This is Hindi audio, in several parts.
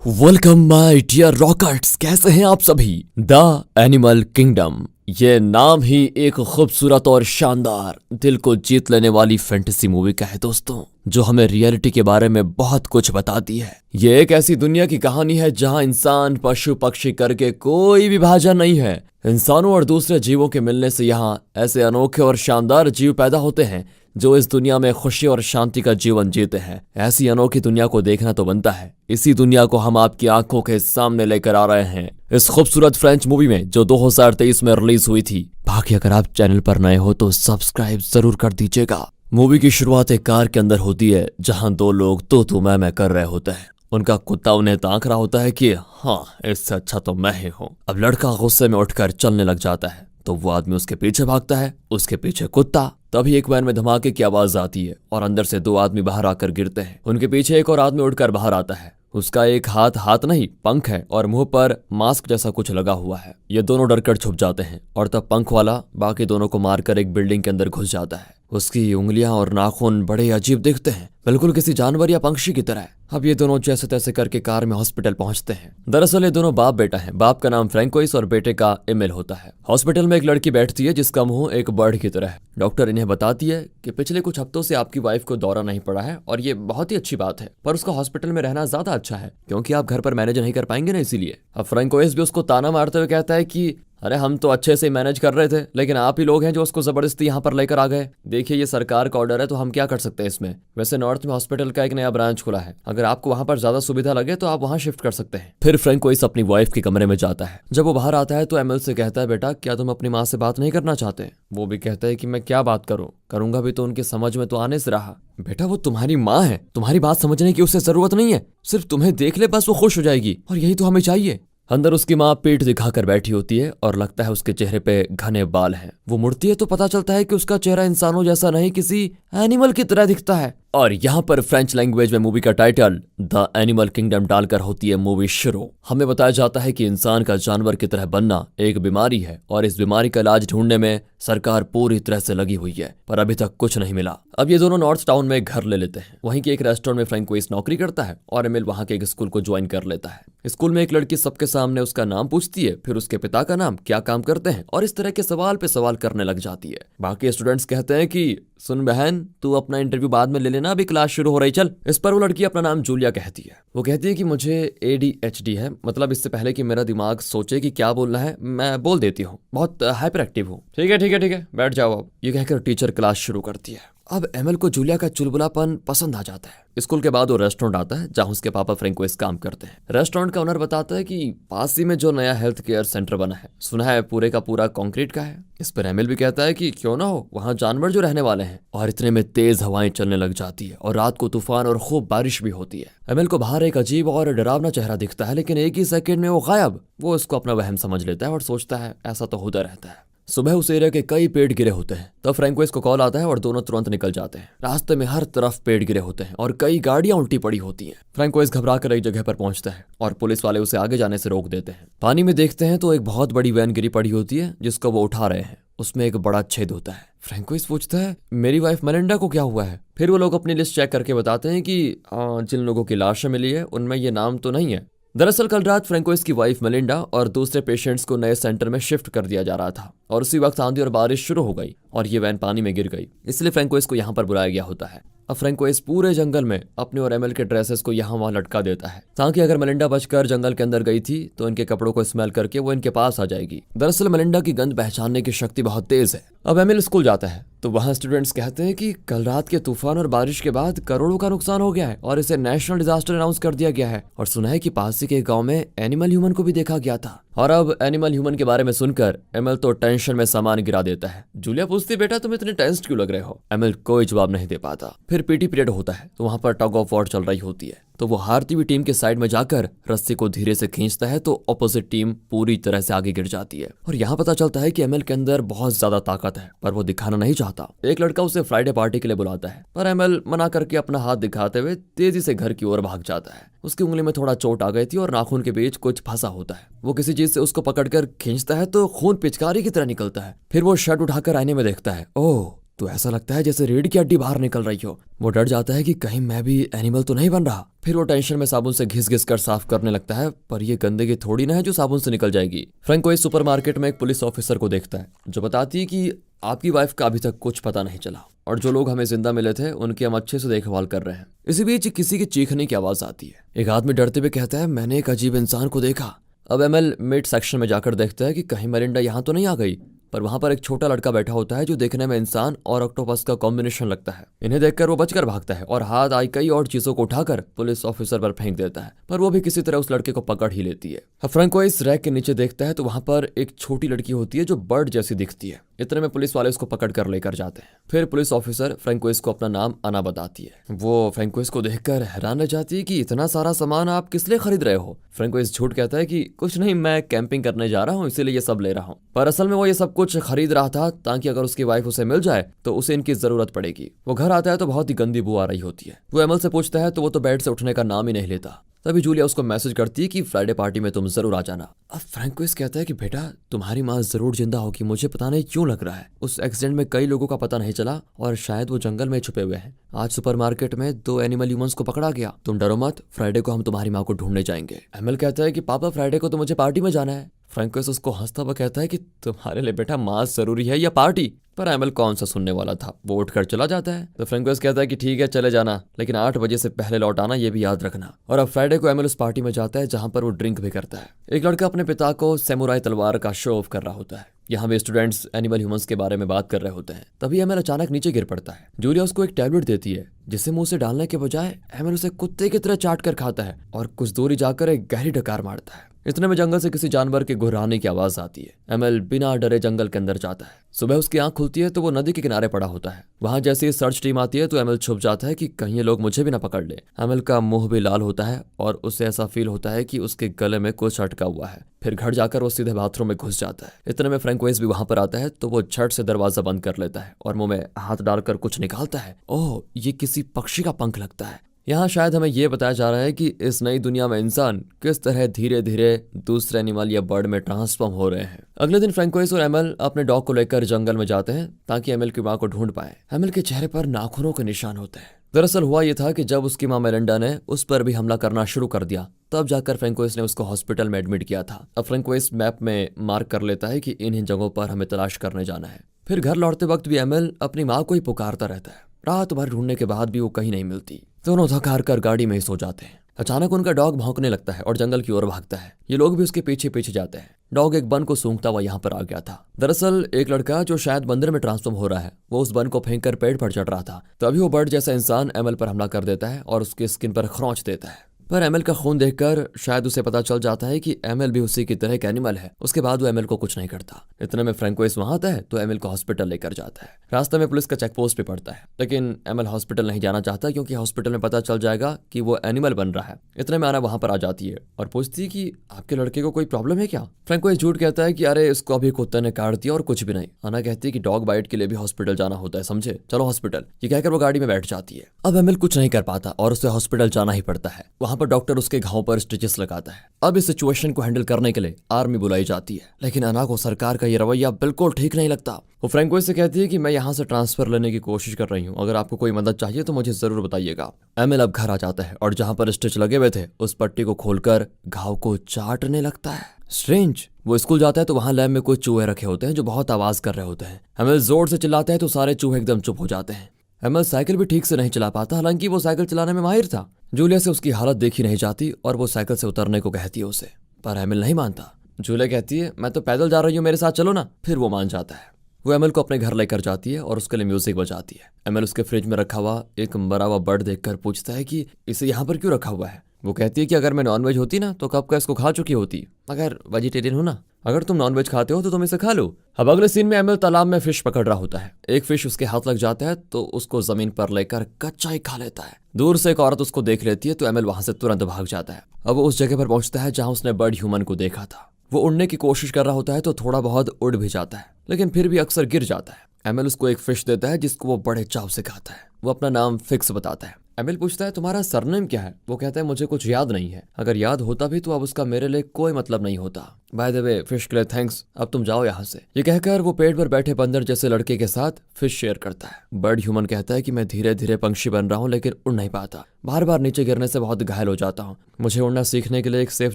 वेलकम माय डियर रॉकर्ट्स, कैसे हैं आप सभी। द एनिमल किंगडम, ये नाम ही एक खूबसूरत और शानदार दिल को जीत लेने वाली फैंटेसी मूवी का है दोस्तों, जो हमें रियलिटी के बारे में बहुत कुछ बताती है। ये एक ऐसी दुनिया की कहानी है जहां इंसान पशु पक्षी करके कोई विभाजन नहीं है। इंसानों और दूसरे जीवों के मिलने से यहाँ ऐसे अनोखे और शानदार जीव पैदा होते हैं जो इस दुनिया में खुशी और शांति का जीवन जीते हैं। ऐसी अनोखी दुनिया को देखना तो बनता है। इसी दुनिया को हम आपकी आंखों के सामने लेकर आ रहे हैं इस खूबसूरत फ्रेंच मूवी में, जो 2023 में रिलीज हुई थी। बाकी अगर आप चैनल पर नए हो तो सब्सक्राइब जरूर कर दीजिएगा। मूवी की शुरुआत एक कार के अंदर होती है जहां दो लोग तू मैं कर रहे होते हैं। उनका कुत्ता उन्हें ताक रहा होता है कि हाँ, इससे अच्छा तो मैं ही हूँ। अब लड़का गुस्से में उठकर चलने लग जाता है तो वो आदमी उसके पीछे भागता है, उसके पीछे कुत्ता। तभी एक वैन में धमाके की आवाज आती है और अंदर से दो आदमी बाहर आकर गिरते हैं। उनके पीछे एक और आदमी उठकर बाहर आता है। उसका एक हाथ नहीं पंख है और मुंह पर मास्क जैसा कुछ लगा हुआ है। ये दोनों डरकर छुप जाते हैं और तब पंख वाला बाकी दोनों को मारकर एक बिल्डिंग के अंदर घुस जाता है। उसकी उंगलियां और नाखून बड़े अजीब दिखते हैं, बिल्कुल किसी जानवर या पंछी की तरह। अब ये दोनों जैसे तैसे करके कार में हॉस्पिटल पहुंचते हैं। दरअसल ये दोनों बाप बेटा हैं। बाप का नाम फ्रैंकोइस और बेटे का एमिल होता है। हॉस्पिटल में एक लड़की बैठती है जिसका मुंह एक बर्ड की तरह है। डॉक्टर इन्हें बताती है कि पिछले कुछ हफ्तों से आपकी वाइफ को दौरा नहीं पड़ा है और ये बहुत ही अच्छी बात है, पर उसका हॉस्पिटल में रहना ज्यादा अच्छा है क्योंकि आप घर पर मैनेज नहीं कर पाएंगे ना, इसीलिए। अब फ्रैंकोइस भी उसको ताना मारते हुए कहता है कि अरे हम तो अच्छे से मैनेज कर रहे थे, लेकिन आप ही लोग हैं जो उसको जबरदस्ती यहाँ पर लेकर आ गए। देखिए ये सरकार का ऑर्डर है तो हम क्या कर सकते हैं इसमें। वैसे नॉर्थ में हॉस्पिटल का एक नया ब्रांच खुला है, अगर आपको वहाँ पर ज्यादा सुविधा लगे तो आप वहाँ शिफ्ट कर सकते हैं। फिर फ्रैंकोइस अपनी वाइफ के कमरे में जाता है। जब वो बाहर आता है तो एमिल से कहता है, बेटा क्या तुम अपनी माँ से बात नहीं करना चाहते। वो भी कहता है कि मैं क्या बात करूँ, करूंगा भी तो उनके समझ में तो आने से रहा। बेटा वो तुम्हारी माँ है, तुम्हारी बात समझने की उसे जरूरत नहीं है, सिर्फ तुम्हें देख ले बस वो खुश हो जाएगी और यही तो हमें चाहिए। अंदर उसकी माँ पीठ दिखाकर बैठी होती है और लगता है उसके चेहरे पे घने बाल हैं। वो मुड़ती है तो पता चलता है कि उसका चेहरा इंसानों जैसा नहीं, किसी एनिमल की तरह दिखता है। और यहाँ पर फ्रेंच लैंग्वेज में मूवी का टाइटल द एनिमल किंगडम डालकर होती है मूवी शुरू। हमें बताया जाता है कि इंसान का जानवर की तरह बनना एक बीमारी है और इस बीमारी का इलाज ढूंढने में सरकार पूरी तरह से लगी हुई है, पर अभी तक कुछ नहीं मिला। अब ये दोनों नॉर्थ टाउन में घर ले लेते हैं। वहीं के एक रेस्टोरेंट में फ्रैंकोइस नौकरी करता है और एमिल वहाँ के एक स्कूल को ज्वाइन कर लेता है। स्कूल में एक लड़की सबके सामने उसका नाम पूछती है, फिर उसके पिता का नाम, क्या काम करते हैं, और इस तरह के सवाल पे सवाल करने लग जाती है। बाकी स्टूडेंट्स कहते हैं कि सुन बहन, तू अपना इंटरव्यू बाद में ले लेना, अभी क्लास शुरू हो रही, चल। इस पर वो लड़की अपना नाम जूलिया कहती है। वो कहती है कि मुझे ADHD है, मतलब इससे पहले कि मेरा दिमाग सोचे कि क्या बोलना है मैं बोल देती हूँ, बहुत हाइपर एक्टिव हूँ। ठीक है, बैठ जाओ अब, ये कहकर टीचर क्लास शुरू करती है। अब एमिल को जूलिया का चुलबुलापन पसंद आ जाता है। स्कूल के बाद वो रेस्टोरेंट आता है जहाँ उसके पापा फ्रैंकोइस काम करते हैं। रेस्टोरेंट का ओनर बताता है कि पास ही में जो नया हेल्थ केयर सेंटर बना है, सुना है पूरे का पूरा कंक्रीट का है। इस पर एमिल भी कहता है कि क्यों ना हो, वहाँ जानवर जो रहने वाले हैं। और इतने में तेज हवाएं चलने लग जाती है और रात को तूफान और खूब बारिश भी होती है। एमिल को बाहर एक अजीब और डरावना चेहरा दिखता है, लेकिन एक ही सेकंड में वो गायब। वो इसको अपना वहम समझ लेता है और सोचता है ऐसा तो होता रहता है। सुबह उस एरिया के कई पेड़ गिरे होते हैं। तब फ्रैंकोइस को कॉल आता है और दोनों तुरंत निकल जाते हैं। रास्ते में हर तरफ पेड़ गिरे होते हैं और कई गाड़ियां उल्टी पड़ी होती हैं। फ्रैंकोइस घबराकर एक जगह पर पहुंचता है और पुलिस वाले उसे आगे जाने से रोक देते हैं। पानी में देखते हैं तो एक बहुत बड़ी वैन गिरी पड़ी होती है जिसको वो उठा रहे हैं। उसमें एक बड़ा छेद होता है। फ्रैंकोइस पूछता है, मेरी वाइफ मेलिंडा को क्या हुआ है। फिर वो लोग अपनी लिस्ट चेक करके बताते हैं कि जिन लोगों की लाशें मिली है उनमें ये नाम तो नहीं है। दरअसल कल रात फ्रैंकोइस की वाइफ मेलिंडा और दूसरे पेशेंट्स को नए सेंटर में शिफ्ट कर दिया जा रहा था और उसी वक्त आंधी और बारिश शुरू हो गई और ये वैन पानी में गिर गई, इसलिए फ्रैंकोइस को यहाँ पर बुलाया गया होता है। अब फ्रैंकोइस पूरे जंगल में अपने और एमिल के ड्रेसेस को यहाँ वहाँ लटका देता है ताकि अगर मेलिंडा बचकर जंगल के अंदर गई थी तो इनके कपड़ों को स्मेल करके वो इनके पास आ जाएगी। दरअसल मेलिंडा की गंध पहचानने की शक्ति बहुत तेज है। अब एमिल स्कूल जाता है तो वहाँ स्टूडेंट्स कहते हैं कि कल रात के तूफान और बारिश के बाद करोड़ों का नुकसान हो गया है और इसे नेशनल डिजास्टर अनाउंस कर दिया गया है। और सुना है कि पास ही के गांव में एनिमल ह्यूमन को भी देखा गया था। और अब एनिमल ह्यूमन के बारे में सुनकर एमिल तो टेंशन में सामान गिरा देता है। जूलिया पूछती, बेटा तुम इतने टेंस्ड क्यों लग रहे हो। एमिल कोई जवाब नहीं दे पाता। फिर PT पीरियड होता है तो वहाँ पर टग ऑफ वॉर चल रही होती है। तो वो हारती हुई टीम के साइड में जाकर रस्सी को धीरे से खींचता है तो ऑपोजिट टीम पूरी तरह से आगे गिर जाती है। और यहाँ पता चलता है कि एमिल के अंदर बहुत ज्यादा ताकत है, पर वो दिखाना नहीं चाहता। एक लड़का उसे फ्राइडे पार्टी के लिए बुलाता है, पर एमिल मना करके अपना हाथ दिखाते हुए तेजी से घर की ओर भाग जाता है। उसकी उंगली में थोड़ा चोट आ गई थी और नाखून के बीच कुछ फंसा होता है। वो किसी चीज से उसको पकड़कर खींचता है तो खून पिचकारी की तरह निकलता है। फिर वो शर्ट उठाकर आईने में देखता है, ओह तो ऐसा लगता है जैसे रीढ़ की हड्डी बाहर निकल रही हो। वो डर जाता है कि कहीं मैं भी एनिमल तो नहीं बन रहा। फिर वो टेंशन में साबुन से घिस घिस कर साफ करने लगता है, पर ये गंदगी थोड़ी ना है जो साबुन से निकल जाएगी। फ्रैंको इस सुपरमार्केट में एक पुलिस ऑफिसर को देखता है जो बताती है कि आपकी वाइफ का अभी तक कुछ पता नहीं चला और जो लोग हमें जिंदा मिले थे उनकी हम अच्छे से देखभाल कर रहे हैं। इसी बीच किसी की चीखने की आवाज आती है। एक आदमी डरते हुए कहता है, मैंने एक अजीब इंसान को देखा। अब एमएल मिड सेक्शन में जाकर देखता है कि कहीं मरिंडा यहाँ तो नहीं आ गई, पर वहां पर एक छोटा लड़का बैठा होता है जो देखने में इंसान और ऑक्टोपस का कॉम्बिनेशन लगता है। इन्हें देखकर वो बचकर भागता है और हाथ आई कई और चीजों को उठाकर पुलिस ऑफिसर पर फेंक देता है, पर वो भी किसी तरह उस लड़के को पकड़ ही लेती है। फ्रैंको इस रैक के नीचे देखता है तो वहां पर एक छोटी लड़की होती है जो बर्ड जैसी दिखती है। इतने में पुलिस वाले उसको पकड़ कर लेकर जाते हैं। फिर पुलिस ऑफिसर फ्रैंकोइस को अपना नाम अना बताती है। वो फ्रैंकोइस को देखकर हैरान रह जाती है कि इतना सारा सामान आप किस लिए खरीद रहे हो। फ्रैंकोइस झूठ कहता है कि कुछ नहीं, मैं कैंपिंग करने जा रहा हूँ इसीलिए ये सब ले रहा हूँ, पर असल में वो ये सब कुछ खरीद रहा था ताकि अगर उसकी वाइफ उसे मिल जाए तो उसे इनकी जरूरत पड़ेगी। वो घर आता है तो बहुत ही गंदी बू आ रही होती है। वो एमएल से पूछता है तो वो तो बेड से उठने का नाम ही नहीं लेता। तभी जूलिया उसको मैसेज करती है कि फ्राइडे पार्टी में तुम जरूर आ जाना। अब फ्रैंकोइस कहता है कि बेटा तुम्हारी माँ जरूर जिंदा होगी, मुझे पता नहीं क्यों लग रहा है। उस एक्सीडेंट में कई लोगों का पता नहीं चला और शायद वो जंगल में छुपे हुए हैं। आज सुपरमार्केट में 2 एनिमल ह्यूमंस को पकड़ा गया। तुम डरो मत, फ्राइडे को हम तुम्हारी माँ को ढूंढने जाएंगे। एमएल कहता है कि पापा फ्राइडे को तो मुझे पार्टी में जाना है। फ्रैंकोइस उसको हंसता हुआ कहता है कि तुम्हारे लिए बेटा मांस जरूरी है या पार्टी, पर एमएल कौन सा सुनने वाला था। वो उठकर चला जाता है तो फ्रैंकोइस कहता है कि ठीक है चले जाना, लेकिन 8 बजे से पहले लौट आना, ये भी याद रखना। और अब फ्राइडे को एमएल उस पार्टी में जाता है जहां पर वो ड्रिंक भी करता है। एक लड़का अपने पिता को सैमुराई तलवार का शो ऑफ कर रहा होता है। यहाँ भी स्टूडेंट्स एनिमल ह्यूमंस के बारे में बात कर रहे होते हैं। तभी एमएल अचानक नीचे गिर पड़ता है। जूलिया उसको एक टैबलेट देती है जिसे मुंह से डालने के बजाय एमएल उसे कुत्ते की तरह चाट कर खाता है और कुछ दूरी जाकर एक गहरी डकार मारता है। इतने में जंगल से किसी जानवर के गुर्राने की आवाज आती है। एमएल बिना डरे जंगल के अंदर जाता है। सुबह उसकी आंख खुलती है तो वो नदी के किनारे पड़ा होता है। वहां जैसे ही सर्च टीम आती है तो एमएल छुप जाता है कि कहीं ये लोग मुझे भी ना पकड़ ले। एमएल का मुंह भी लाल होता है और उसे ऐसा फील होता है कि उसके गले में कुछ अटका हुआ है। फिर घर जाकर वो सीधे बाथरूम में घुस जाता है। इतने में फ्रैंकोइस भी वहां पर आता है तो वो झट से दरवाजा बंद कर लेता है और मुंह में हाथ डालकर कुछ निकालता है। ओह, ये किसी पक्षी का पंख लगता है। यहाँ शायद हमें ये बताया जा रहा है कि इस नई दुनिया में इंसान किस तरह धीरे धीरे दूसरे एनिमल या बर्ड में ट्रांसफॉर्म हो रहे हैं। अगले दिन फ्रैंकोइस और एमएल अपने डॉग को लेकर जंगल में जाते हैं ताकि एमएल की मां को ढूंढ पाए। एमएल के चेहरे पर नाखूनों के निशान होते हैं। दरअसल हुआ ये था कि जब उसकी मां मेलिंडा ने उस पर भी हमला करना शुरू कर दिया तब जाकर फ्रैंकोइस ने उसको हॉस्पिटल में एडमिट किया था। अब फ्रैंकोइस मैप में मार्क कर लेता है कि इन जगहों पर हमें तलाश करने जाना है। फिर घर लौटते वक्त भी एमएल अपनी माँ को ही पुकारता रहता है। रात भर ढूंढने के बाद भी वो कहीं नहीं मिलती। दोनों थक हार कर गाड़ी में ही सो जाते हैं। अचानक उनका डॉग भौंकने लगता है और जंगल की ओर भागता है। ये लोग भी उसके पीछे पीछे जाते हैं। डॉग एक बन को सूंघता हुआ यहाँ पर आ गया था। दरअसल एक लड़का जो शायद बंदर में ट्रांसफॉर्म हो रहा है वो उस बन को फेंक कर पेड़ पर चढ़ रहा था। तभी वो बर्ड जैसा इंसान एमएल पर हमला कर देता है और उसके स्किन पर खरोंच देता है। पर एमएल का खून देखकर शायद उसे पता चल जाता है कि एमएल भी उसी की तरह एक एनिमल है। उसके बाद वो एमएल को कुछ नहीं करता। इतने में फ्रैंकोइस वहां आता है तो एमएल को हॉस्पिटल लेकर जाता है। रास्ते में पुलिस का चेक पोस्ट भी पड़ता है, लेकिन एमएल हॉस्पिटल नहीं जाना चाहता क्योंकि हॉस्पिटल में पता चल जाएगा कि वो एनिमल बन रहा है। इतने में आना वहां पर आ जाती है और पूछती है कि आपके लड़के को कोई प्रॉब्लम है क्या। फ्रैंकोइस झूठ कहता है कि अरे इसको अभी कुत्ते ने काट दिया और कुछ भी नहीं। आना कहती है कि डॉग बाइट के लिए भी हॉस्पिटल जाना होता है, समझे, चलो हॉस्पिटल। ये कहकर वो गाड़ी में बैठ जाती है। अब एमएल कुछ नहीं कर पाता और उसे हॉस्पिटल जाना ही पड़ता है। वहां पर डॉक्टर उसके घाव पर स्टिचेस लगाता है। अब इस सिचुएशन को हैंडल करने के लिए आर्मी बुलाई जाती है, लेकिन अना को सरकार का ये रवैया बिल्कुल ठीक नहीं लगता। वो फ्रैंकोइस से कहती है कि मैं यहाँ से ट्रांसफर लेने की कोशिश कर रही हूँ, अगर आपको कोई मदद चाहिए तो मुझे जरूर बताइएगा। एमएल अब घर आ जाता है और जहाँ पर स्टिच लगे हुए थे उस पट्टी को खोलकर घाव को चाटने लगता है। स्ट्रेंज। वो स्कूल जाता है तो वहाँ लैब में कुछ चूहे रखे होते हैं जो बहुत आवाज कर रहे होते हैं। एमएल जोर से चिल्लाता है तो सारे चूहे एकदम चुप हो जाते हैं। एमएल साइकिल भी ठीक से नहीं चला पाता, हालांकि वो साइकिल चलाने में माहिर था। जूलिया से उसकी हालत देखी नहीं जाती और वो साइकिल से उतरने को कहती है उसे, पर एमएल नहीं मानता। जूलिया कहती है मैं तो पैदल जा रही हूँ, मेरे साथ चलो ना। फिर वो मान जाता है। वो एमएल को अपने घर लेकर जाती है और उसके लिए म्यूजिक बजाती है। एमएल उसके फ्रिज में रखा हुआ एक मरा हुआ बर्ड देखकर पूछता है कि इसे यहाँ पर क्यों रखा हुआ है। वो कहती है कि अगर मैं नॉनवेज होती ना तो कब का इसको खा चुकी होती, मगर वेजिटेरियन हूं ना, अगर तुम नॉनवेज खाते हो तो तुम इसे खा लो। अब अगले सीन में एमएल तालाब में फिश पकड़ रहा होता है। एक फिश उसके हाथ लग जाता है तो उसको जमीन पर लेकर कच्चा ही खा लेता है। दूर से एक औरत उसको देख लेती है तो एमएल वहां से तुरंत भाग जाता है। अब वो उस जगह पर पहुंचता है जहां उसने बर्ड ह्यूमन को देखा था। वो उड़ने की कोशिश कर रहा होता है तो थोड़ा बहुत उड़ भी जाता है, लेकिन फिर भी अक्सर गिर जाता है। एमएल उसको एक फिश देता है जिसको वो बड़े चाव से खाता है। वो अपना नाम फिक्स बताता है। एमिल पूछता है तुम्हारा सरनेम क्या है? वो कहता है मुझे कुछ याद नहीं है, अगर याद होता भी तो अब उसका मेरे लिए कोई मतलब नहीं होता। बाय द वे फिश के लिए थैंक्स, अब तुम जाओ यहाँ से। ये कहकर वो पेड़ पर बैठे बंदर जैसे लड़के के साथ फिश शेयर करता है। बर्ड ह्यूमन कहता है कि मैं धीरे धीरे पंछी बन रहा हूँ लेकिन उड़ नहीं पाता, बार बार नीचे गिरने से बहुत घायल हो जाता हूँ, मुझे उड़ना सीखने के लिए एक सेफ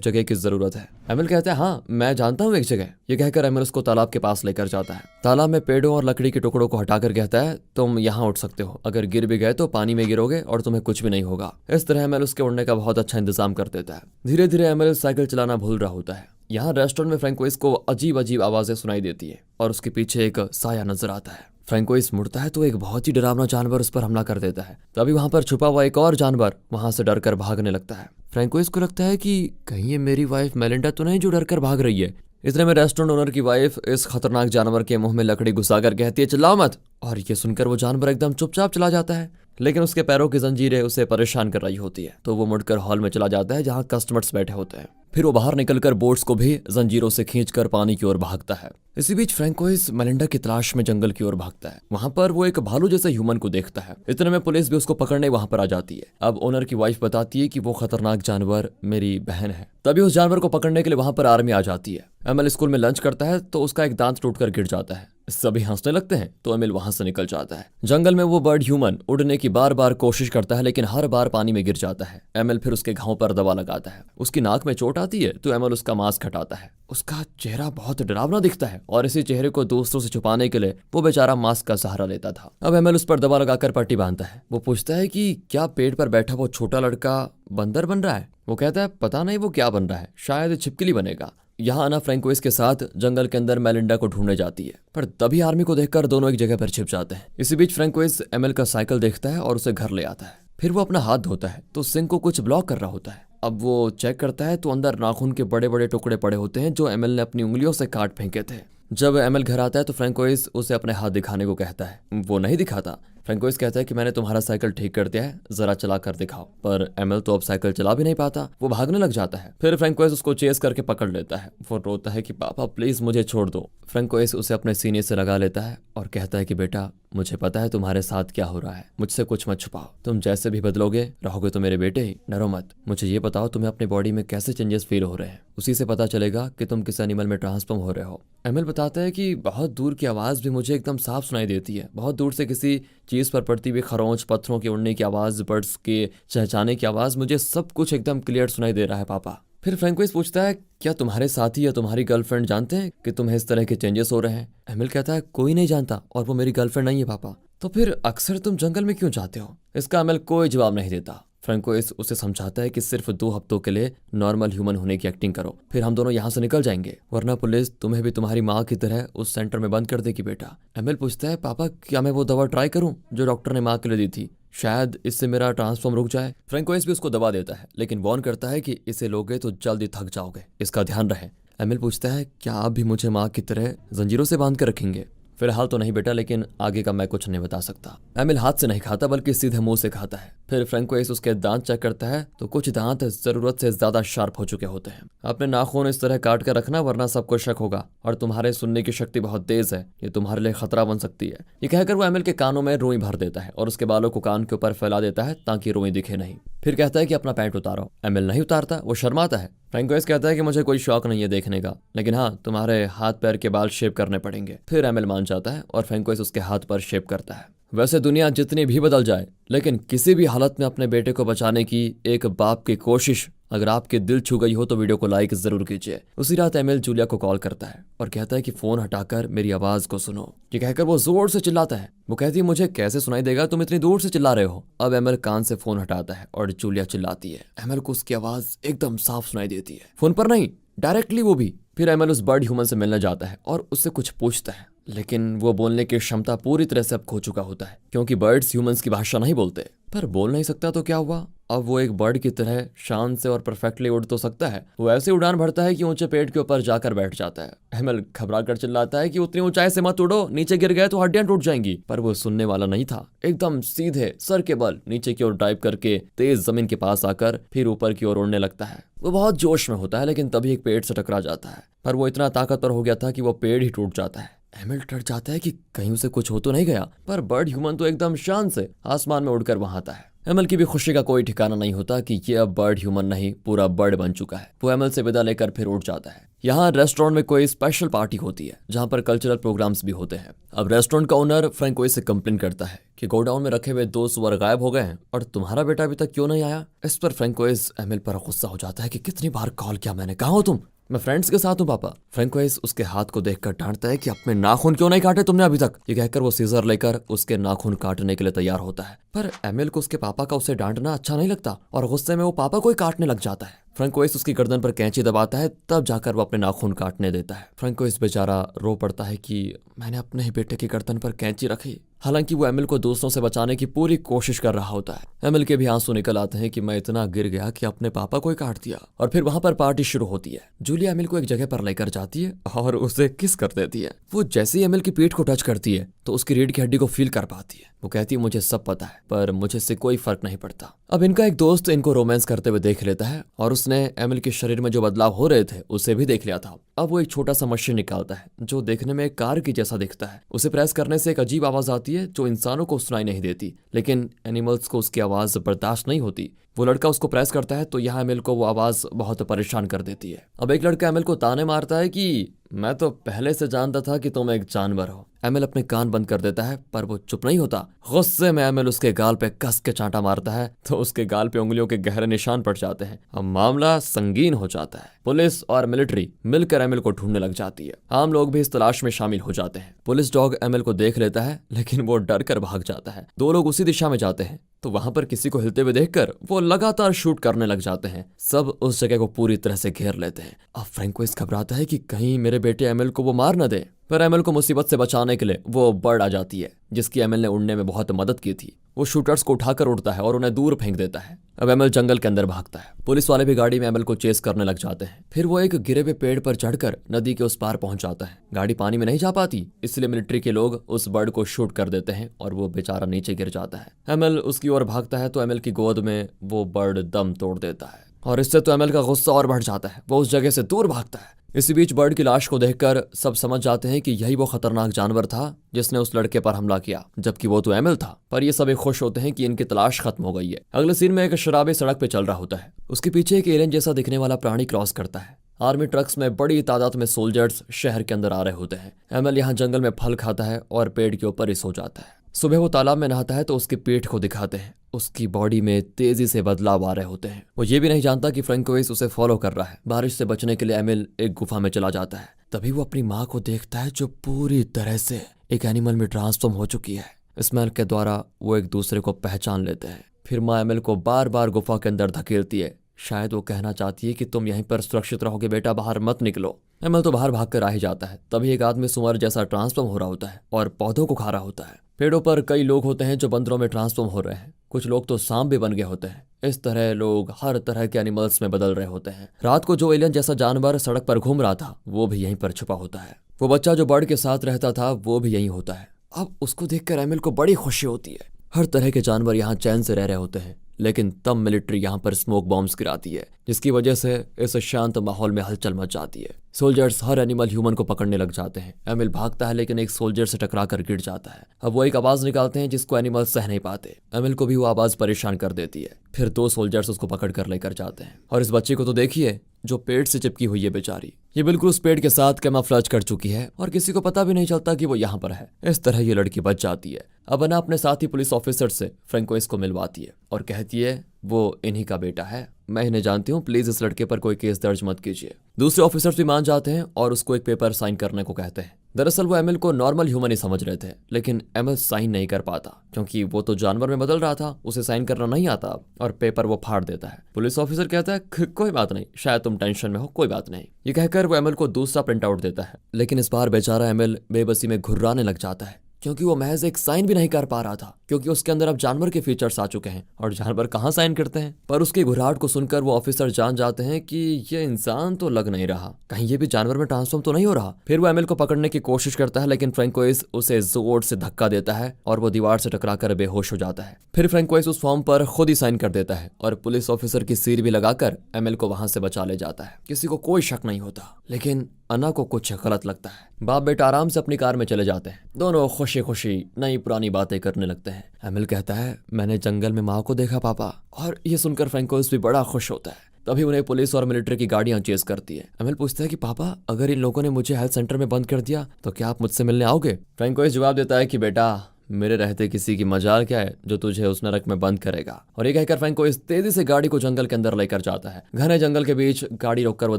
जगह की जरूरत है। एमिल कहता है हाँ मैं जानता हूँ एक जगह। ये कहकर एमिल उसको तालाब के पास लेकर जाता है। तालाब में पेड़ों और लकड़ी के टुकड़ों को हटाकर कहता है तुम यहाँ उठ सकते हो, अगर गिर भी गए तो पानी में गिरोगे और तुम्हें कुछ भी नहीं होगा। इस तरह एमिल उसके उड़ने का बहुत अच्छा इंतजाम कर देता है। धीरे धीरे एमिल साइकिल चलाना भूल रहा होता है। यहाँ रेस्टोरेंट में फ्रैंकोइस को अजीब अजीब आवाजें सुनाई देती है और उसके पीछे एक साया नजर आता है। फ्रैंकोइस मुड़ता है तो एक बहुत ही डरावना जानवर उस पर हमला कर देता है। तभी वहां पर छुपा हुआ एक और जानवर वहां से डरकर भागने लगता है। फ्रैंकोइस को लगता है कि कहीं ये मेरी वाइफ मेलिंडा तो नहीं जो डरकर भाग रही है। इतने में रेस्टोरेंट ओनर की वाइफ इस खतरनाक जानवर के मुंह में लकड़ी घुसाकर कहती है चिल्लाओ मत, और ये सुनकर वो जानवर एकदम चुपचाप चला जाता है। लेकिन उसके पैरों की जंजीरें उसे परेशान कर रही होती है, तो वो मुड़कर हॉल में चला जाता है जहाँ कस्टमर्स बैठे होते हैं। फिर वो बाहर निकलकर बोट्स को भी जंजीरों से खींचकर पानी की ओर भागता है। इसी बीच फ्रैंकोइस मेलिंडा की तलाश में जंगल की ओर भागता है। वहां पर वो एक भालू जैसे ह्यूमन को देखता है। इतने में पुलिस भी उसको पकड़ने वहां पर आ जाती है। अब ओनर की वाइफ बताती है कि वो खतरनाक जानवर मेरी बहन है। तभी उस जानवर को पकड़ने के लिए वहां पर आर्मी आ जाती है। एमिल स्कूल में लंच करता है तो उसका एक दांत टूटकर गिर जाता है। सभी हंसने लगते हैं तो एमिल वहां से निकल जाता है। जंगल में वो बर्ड ह्यूमन उड़ने की बार बार कोशिश करता है लेकिन हर बार पानी में गिर जाता है। एमिल फिर उसके घाव पर दवा लगाता है। उसकी नाक में चोट आती है तो एमिल उसका मास्क हटाता है। उसका चेहरा बहुत डरावना दिखता है और इसी चेहरे को दूसरों से छुपाने के लिए वो बेचारा मास्क का सहारा लेता था। अब एमिल उस पर दवा लगाकर पट्टी बांधता है। वो पूछता है कि क्या पेड़ पर बैठा वो छोटा लड़का बंदर बन रहा है? वो कहता है पता नहीं वो क्या बन रहा है, शायद छिपकली बनेगा। यहाँ आना फ्रैंकोइस के साथ जंगल के अंदर मेलिंडा को ढूंढने जाती है, पर तभी आर्मी को देखकर दोनों एक जगह पर छिप जाते हैं। इसी बीच फ्रैंकोइस एमिल का साइकिल देखता है और उसे घर ले आता है। फिर वो अपना हाथ धोता है तो सिंक को कुछ ब्लॉक कर रहा होता है। अब वो चेक करता है तो अंदर नाखून के बड़े बड़े टुकड़े पड़े होते हैं जो एमिल ने अपनी उंगलियों से काट फेंके थे। जब एमिल घर आता है तो फ्रैंकोइस उसे अपने हाथ दिखाने को कहता है। वो नहीं दिखाता। फ्रैंकोइस कहता है कि मैंने तुम्हारा साइकिल ठीक कर दिया है, जरा चला कर दिखाओ। पर एमिल तो अब साइकिल चला भी नहीं पाता, वो भागने लग जाता है। फिर फ्रैंकोइस उसको चेस करके पकड़ लेता है। वो रोता है कि पापा प्लीज मुझे छोड़ दो। फ्रैंकोइस उसे अपने सीने से लगा लेता है और कहता है कि बेटा मुझे पता है तुम्हारे साथ क्या हो रहा है, मुझसे कुछ मत छुपाओ, तुम जैसे भी बदलोगे रहोगे तो मेरे बेटे ही, डरो मत। मुझे ये बताओ तुम्हें अपनी बॉडी में कैसे चेंजेस फील हो रहे हैं, उसी से पता चलेगा कि तुम किस एनिमल में ट्रांसफॉर्म हो रहे हो। एमिल बताता है कि बहुत दूर की आवाज भी मुझे एकदम साफ सुनाई देती है, बहुत दूर से किसी चीज पर पड़ती हुई खरोंच, पत्थरों के उड़ने की आवाज, बर्ड्स के चहचहाने की आवाज, मुझे सब कुछ एकदम क्लियर सुनाई दे रहा है पापा। फिर फ्रैंकोइस पूछता है क्या तुम्हारे साथी या तुम्हारी गर्लफ्रेंड जानते हैं कि तुम्हें इस तरह के चेंजेस हो रहे हैं? एमिल कहता है कोई नहीं जानता और वो मेरी गर्लफ्रेंड नहीं है पापा। तो फिर अक्सर तुम जंगल में क्यों जाते हो? इसका एमिल कोई जवाब नहीं देता। फ्रैंकोइस उसे समझाता है कि सिर्फ 2 हफ्तों के लिए नॉर्मल ह्यूमन होने की एक्टिंग करो, फिर हम दोनों यहाँ से निकल जाएंगे, वरना पुलिस तुम्हें भी तुम्हारी माँ की तरह उस सेंटर में बंद कर देगी बेटा। एमिल पूछता है पापा क्या मैं वो दवा ट्राई करूँ जो डॉक्टर ने माँ के लिए दी थी, शायद इससे मेरा ट्रांसफॉर्म रुक जाए। फ्रैंकोइस भी उसको दवा देता है लेकिन वार्न करता है कि इसे लोगे तो जल्दी थक जाओगे, इसका ध्यान रहे। एमिल पूछता है क्या आप भी मुझे माँ की तरह जंजीरों से बांध कर रखेंगे? फिलहाल तो नहीं बेटा, लेकिन आगे का मैं कुछ नहीं बता सकता। एमिल हाथ से नहीं खाता बल्कि सीधे मुंह से खाता है। फिर फ्रैंकोइस उसके दांत चेक करता है तो कुछ दांत जरूरत से ज्यादा शार्प हो चुके होते हैं। अपने नाखून इस तरह काट कर रखना वरना सबको शक होगा, और तुम्हारे सुनने की शक्ति बहुत तेज है, ये तुम्हारे लिए खतरा बन सकती है। ये कहकर वो एमिल के कानों में रुई भर देता है और उसके बालों को कान के ऊपर फैला देता है ताकि रुई दिखे नहीं। फिर कहता है कि अपना पैंट उतारो। एमिल नहीं उतारता, वो शर्माता है। फ्रैंकोइस कहता है कि मुझे कोई शौक नहीं है देखने का, लेकिन हाँ तुम्हारे हाथ पैर के बाल शेव करने पड़ेंगे। फिर एमिल मान जाता है और फ्रैंकोइस उसके हाथ पर शेव करता है। वैसे दुनिया जितनी भी बदल जाए लेकिन किसी भी हालत में अपने बेटे को बचाने की एक बाप की कोशिश अगर आपके दिल छू गई हो तो वीडियो को लाइक जरूर कीजिए। उसी रात एमिल जूलिया को कॉल करता है और कहता है कि फोन हटाकर मेरी आवाज को सुनो। ये कहकर वो जोर से चिल्लाता है। वो कहती है मुझे कैसे सुनाई देगा, तुम इतनी दूर से चिल्ला रहे हो। अब एमिल कान से फोन हटाता है और जूलिया चिल्लाती है। एमिल को उसकी आवाज एकदम साफ सुनाई देती है, फोन पर नहीं डायरेक्टली वो भी। फिर एमिल उस बर्ड ह्यूमन से मिलने जाता है और उससे कुछ पूछता है, लेकिन वो बोलने की क्षमता पूरी तरह से अब खो चुका होता है क्योंकि बर्ड्स ह्यूमंस की भाषा नहीं बोलते। पर बोल नहीं सकता तो क्या हुआ, अब वो एक बर्ड की तरह शान से और परफेक्टली उड़ तो सकता है। वो ऐसे उड़ान भरता है कि ऊंचे पेड़ के ऊपर जाकर बैठ जाता है। एमिल घबरा कर चिल्लाता है कि उतनी ऊंचाई से मत उड़ो, नीचे गिर गए तो हड्डियां टूट जाएंगी। पर वो सुनने वाला नहीं था। एकदम सीधे सर के बल नीचे की ओर डाइव करके तेज जमीन के पास आकर फिर ऊपर की ओर उड़ने लगता है। वो बहुत जोश में होता है लेकिन तभी एक पेड़ से टकरा जाता है, पर वो इतना ताकतवर हो गया था कि वो पेड़ ही टूट जाता है। एमिल डर जाता है कि कहीं उसे कुछ हो तो नहीं गया, पर बर्ड ह्यूमन तो एकदम शान से आसमान में उड़कर वहां आता है। एमएल की भी खुशी का कोई ठिकाना नहीं होता कि ये अब बर्ड ह्यूमन नहीं पूरा बर्ड बन चुका है। वो एमएल से विदा लेकर फिर उठ जाता है। यहाँ रेस्टोरेंट में कोई स्पेशल पार्टी होती है जहाँ पर कल्चरल प्रोग्राम्स भी होते हैं। अब रेस्टोरेंट का ओनर फ्रैंकोइस से कंप्लेन करता है कि गोडाउन में रखे हुए 2 सुअर गायब हो गए हैं और तुम्हारा बेटा अभी तक क्यों नहीं आया। इस पर फ्रैंकोइस एमएल पर गुस्सा हो जाता है कि कितनी बार कॉल किया मैंने, कहाँ हो तुम? मैं फ्रेंड्स के साथ हूँ पापा। फ्रैंकोइस उसके हाथ को देखकर डांटता है कि अपने नाखून क्यों नहीं काटे तुमने अभी तक। ये कहकर वो सीजर लेकर उसके नाखून काटने के लिए तैयार होता है, पर एमएल को उसके पापा का उसे डांटना अच्छा नहीं लगता और गुस्से में वो पापा को ही काटने लग जाता है। फ्रैंकोइस उसकी गर्दन पर कैंची दबाता है, तब जाकर वो अपने नाखून काटने देता है। फ्रैंकोइस बेचारा रो पड़ता है कि मैंने अपने ही बेटे की गर्दन पर कैंची रखी। हालांकि वो एमएल को दूसरों से बचाने की पूरी कोशिश कर रहा होता है। एमएल के भी आंसू निकल आते हैं कि मैं इतना गिर गया कि अपने पापा को ही काट दिया। और फिर वहां पर पार्टी शुरू होती है। जूलिया एमएल को एक जगह पर लेकर जाती है और उसे किस कर देती है। वो जैसे ही एमएल की पीठ को टच करती है तो उसकी रीढ़ की हड्डी को फील कर पाती है। वो कहती है मुझे सब पता है पर मुझे इससे कोई फर्क नहीं पड़ता। अब इनका एक दोस्त इनको रोमांस करते हुए देख लेता है और उसने एमएल के शरीर में जो बदलाव हो रहे थे उसे भी देख लिया था। अब वो एक छोटा सा मशीन निकालता है जो देखने में एक कार की जैसा दिखता है। उसे प्रेस करने से एक अजीब आवाज आती है जो इंसानों को सुनाई नहीं देती, लेकिन एनिमल्स को उसकी आवाज बर्दाश्त नहीं होती। वो लड़का उसको प्रेस करता है तो यहाँ एमएल को वो आवाज बहुत परेशान कर देती है। अब एक लड़का एमएल को ताने मारता है कि मैं तो पहले से जानता था कि तुम एक जानवर हो। एमएल अपने कान बंद कर देता है पर वो चुप नहीं होता। गुस्से में एमएल उसके गाल पे कस के चांटा मारता है तो उसके गाल पे उंगलियों के गहरे निशान पड़ जाते हैं। अब मामला संगीन हो जाता है। पुलिस और मिलिट्री मिलकर एमएल को ढूंढने लग जाती है। आम लोग भी इस तलाश में शामिल हो जाते हैं। पुलिस डॉग एमएल को देख लेता है लेकिन वो डर कर भाग जाता है। 2 लोग उसी दिशा में जाते हैं तो वहां पर किसी को हिलते हुए देखकर वो लगातार शूट करने लग जाते हैं। सब उस जगह को पूरी तरह से घेर लेते हैं। अब फ्रैंकोइस घबराता है कि कहीं मेरे बेटे एमएल को वो मार न दे, पर एमएल को मुसीबत से बचाने के लिए वो बर्ड आ जाती है जिसकी एमएल ने उड़ने में बहुत मदद की थी। वो शूटर्स को उठाकर उड़ता है और उन्हें दूर फेंक देता है। अब एमएल जंगल के अंदर भागता है। पुलिस वाले भी गाड़ी में एमएल को चेस करने लग जाते हैं। फिर वो एक गिरे हुए पेड़ पर चढ़कर नदी के उस पार पहुंच जाता है। गाड़ी पानी में नहीं जा पाती, इसलिए मिलिट्री के लोग उस बर्ड को शूट कर देते हैं और वो बेचारा नीचे गिर जाता है। एमएल उसकी ओर भागता है तो एमएल की गोद में वो बर्ड दम तोड़ देता है और इससे तो एमएल का गुस्सा और बढ़ जाता है। वो उस जगह से दूर भागता है। इसी बीच बर्ड की लाश को देखकर सब समझ जाते हैं कि यही वो खतरनाक जानवर था जिसने उस लड़के पर हमला किया, जबकि वो तो एमएल था। पर ये सभी खुश होते हैं कि इनकी तलाश खत्म हो गई है। अगले सीन में एक शराबी सड़क पे चल रहा होता है। उसके पीछे एक एलियन जैसा दिखने वाला प्राणी क्रॉस करता है। आर्मी ट्रक्स में बड़ी तादाद में सोल्जर्स शहर के अंदर आ रहे होते हैं। एमएल यहाँ जंगल में फल खाता है और पेड़ के ऊपर ही सो जाता है। सुबह वो तालाब में नहाता है तो उसकी पीठ को दिखाते हैं। उसकी बॉडी में तेजी से बदलाव आ रहे होते हैं। वो ये भी नहीं जानता कि फ्रैंकोइस उसे फॉलो कर रहा है। बारिश से बचने के लिए एमिल एक गुफा में चला जाता है। तभी वो अपनी माँ को देखता है जो पूरी तरह से एक एनिमल में ट्रांसफॉर्म हो चुकी है। स्मेल के द्वारा वो एक दूसरे को पहचान लेते हैं। फिर माँ एमिल को बार बार गुफा के अंदर धकेलती है। शायद वो कहना चाहती है कि तुम यहीं पर सुरक्षित रहोगे बेटा, बाहर मत निकलो। एमिल तो बाहर भागकर आ ही जाता है। तभी एक आदमी सुअर जैसा ट्रांसफॉर्म हो रहा होता है और पौधों को खा रहा होता है। पेड़ों पर कई लोग होते हैं जो बंदरों में ट्रांसफॉर्म हो रहे हैं। कुछ लोग तो सांप भी बन गए होते हैं। इस तरह लोग हर तरह के एनिमल्स में बदल रहे होते हैं। रात को जो एलियन जैसा जानवर सड़क पर घूम रहा था वो भी यहीं पर छुपा होता है। वो बच्चा जो बर्ड के साथ रहता था वो भी यहीं होता है। अब उसको देखकर एमिल को बड़ी खुशी होती है। हर तरह के जानवर यहाँ चैन से रह रहे होते हैं। लेकिन तब मिलिट्री यहाँ पर स्मोक बॉम्ब्स गिराती है, जिसकी वजह से इस शांत माहौल में हलचल मच जाती है। सोल्जर्स हर एनिमल ह्यूमन को पकड़ने लग जाते हैं। एमिल भागता है लेकिन एक सोल्जर से टकरा कर गिर जाता है। अब वो एक आवाज निकालते हैं जिसको एनिमल सह नहीं पाते। एमिल को भी वो आवाज परेशान कर देती है। फिर 2 सोल्जर्स उसको पकड़ कर लेकर जाते हैं। और इस बच्चे को तो देखिए जो पेड़ से चिपकी हुई है बेचारी। ये बिल्कुल उस पेड़ के साथ कैमोफ्लेज कर चुकी है और किसी को पता भी नहीं चलता कि वो यहाँ पर है। इस तरह ये लड़की बच जाती है। अब अना अपने साथी पुलिस ऑफिसर से फ्रैंकोइस को मिलवाती है और कहती है वो इन्हीं का बेटा है, मैं इन्हें जानती हूँ, प्लीज इस लड़के पर कोई केस दर्ज मत कीजिए। दूसरे ऑफिसर्स भी मान जाते हैं और उसको एक पेपर साइन करने को कहते हैं। दरअसल वो एमिल को नॉर्मल ह्यूमन ही समझ रहे थे, लेकिन एमिल साइन नहीं कर पाता क्योंकि वो तो जानवर में बदल रहा था, उसे साइन करना नहीं आता और पेपर वो फाड़ देता है। पुलिस ऑफिसर कहता है कोई बात नहीं, शायद तुम टेंशन में हो, कोई बात नहीं। ये कहकर वो एमिल को दूसरा प्रिंट आउट देता है। लेकिन इस बार बेचारा एमिल बेबसी में घुर्राने लग जाता है क्योंकि वो महज एक साइन भी नहीं कर पा रहा था, क्योंकि उसके अंदर अब जानवर के फीचर्स आ चुके हैं और जानवर कहाँ साइन करते हैं। पर उसकी घुराहट को सुनकर वो ऑफिसर जान जाते हैं कि ये इंसान तो लग नहीं रहा, कहीं ये भी जानवर में ट्रांसफॉर्म तो नहीं हो रहा। फिर वो एमिल को पकड़ने की कोशिश करता है लेकिन फ्रैंकोइस उसे जोर से धक्का देता है और वो दीवार से टकराकर बेहोश हो जाता है। फिर फ्रैंकोइस उस फॉर्म पर खुद ही साइन कर देता है और पुलिस ऑफिसर की सील भी लगाकर एमिल को वहां से बचा ले जाता है। किसी को कोई शक नहीं होता, लेकिन अन्ना को कुछ गलत लगता है। बाप बेटा आराम से अपनी कार में चले जाते हैं। दोनों खुशी खुशी नई पुरानी बातें करने लगते हैं। एमिल कहता है, मैंने जंगल में माँ को देखा पापा। और ये सुनकर फ्रैंकोइस भी बड़ा खुश होता है। तभी उन्हें पुलिस और मिलिट्री की गाड़ियां चेस करती है। एमिल पूछता है कि पापा, अगर इन लोगों ने मुझे हेल्थ सेंटर में बंद कर दिया तो क्या आप मुझसे मिलने आओगे? फ्रैंकोइस जवाब देता है कि बेटा, मेरे रहते किसी की मजाल क्या है जो तुझे उस नरक में बंद करेगा। और ये कहकर फ्रैंकोइस तेजी से गाड़ी को जंगल के अंदर लेकर जाता है। घने जंगल के बीच गाड़ी रोककर वो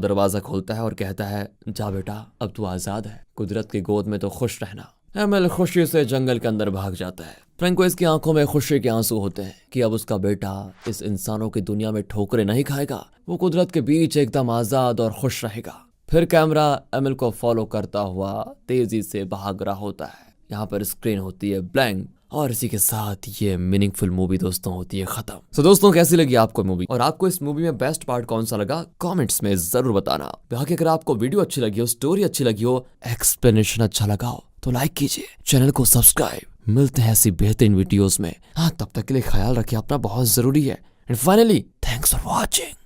दरवाजा खोलता है और कहता है, जा बेटा, अब तू आजाद है, कुदरत की गोद में तो खुश रहना। एमिल खुशी से जंगल के अंदर भाग जाता है। फ्रैंकोइस की आंखों में खुशी के आंसू होते हैं कि अब उसका बेटा इस इंसानों की दुनिया में ठोकरें नहीं खाएगा। वो कुदरत के बीच एकदम आजाद और खुश रहेगा। फिर कैमरा एमिल को फॉलो करता हुआ तेजी से भाग रहा होता है। यहाँ पर स्क्रीन होती है ब्लैंक और इसी के साथ ये मीनिंगफुल मूवी दोस्तों होती है खत्म। तो दोस्तों, कैसी लगी आपको मूवी और आपको इस मूवी में बेस्ट पार्ट कौन सा लगा, कमेंट्स में जरूर बताना। बाकी अगर आपको वीडियो अच्छी लगी हो, स्टोरी अच्छी लगी हो, एक्सप्लेनेशन अच्छा लगा हो तो लाइक कीजिए, चैनल को सब्सक्राइब। मिलते हैं ऐसी बेहतरीन वीडियोस में। हाँ, तब तक के लिए ख्याल रखिए अपना, बहुत जरूरी है। And finally, thanks for watching.